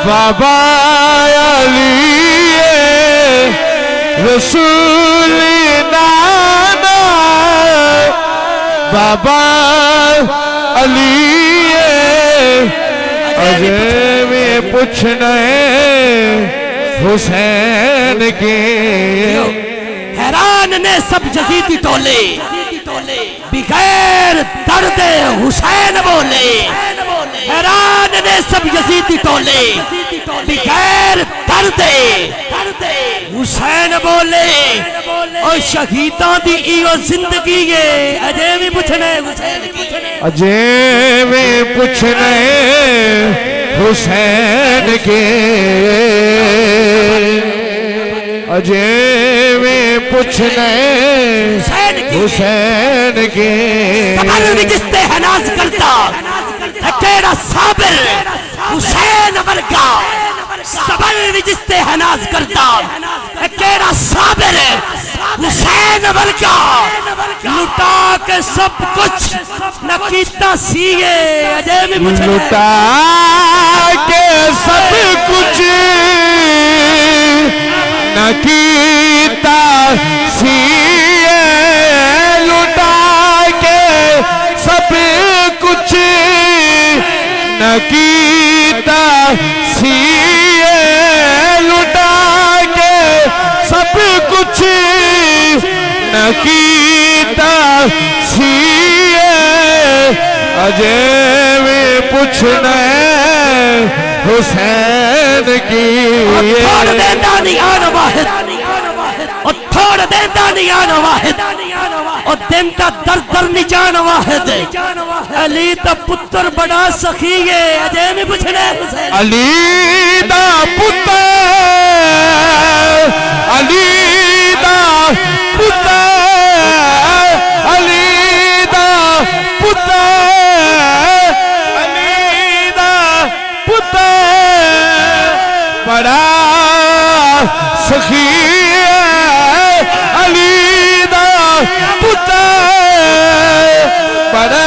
بابا علی رسول نانا بابا علی اجے میں پوچھنا حسین کے حیران نے سب یزیدی ٹولے بغیر درد حسین بولے حیران نے سب یزیدی ٹولے بغیر درد حسین بولے اور شہیداں دی ایو زندگی ہے اجے بھی پوچھنے حسین کی اجے میں پوچھنا حسین کے اجے میں پوچھنا حسین کے صبر بھی جس تے حناز کرتا ہے تیرا صابر حسین ورگا صبر بھی جس تے حناز کرتا ہے تیرا صابر حسین ورگا لٹا کے سب کچھ نہ کیتا سیئے اجے میں پوچھنے لٹا کے سب کچھ نہ کیتا سیئے لٹا کے سب کچھ نہ کیتا سیئے لٹا کے سب کچھ نہ کیتا سیئے اجے میں پوچھنا حسین کی تھوڑ دیندہ نیان واحد اور تھوڑ دیندہ نیان واحد اور دیندہ در در نجان واحد علی تا پتر بڑا سخی ہے اجے میں پوچھنے حسین علی دا پتر علی دا پتر علی دا پتر علی دا پتر بڑا سخی ہے علی دا پتر بڑا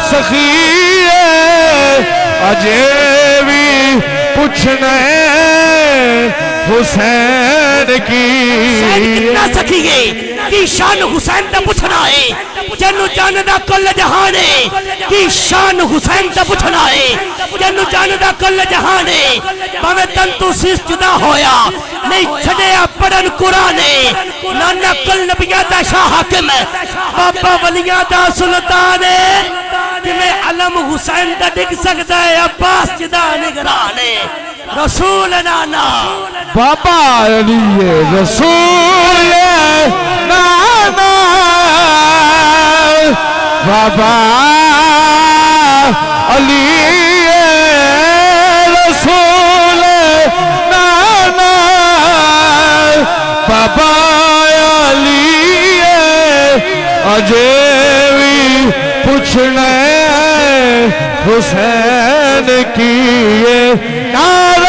سخی ہے اجے بھی پوچھنا حسین کی کتنا سخی ہے کی شان حسین تا پوچھنا ہے جنو جاندہ کل جہانے کی شان حسین تا پوچھنا ہے جنو جاندہ کل جہانے باوے تن تو سیس جدا ہویا نہیں چھڑیا پڑھن قرآنے نانا کل نبیہ دا شاہ حاکم بابا ولیہ دا سلطانے کہ میں علم حسین دا ڈگ سکتا ہے عباس جدا نگرانے رسول نانا بابا علی رسول نانا بابا علی رسول نانا بابا علی اجے بھی پوچھنا حسین کی نعرہ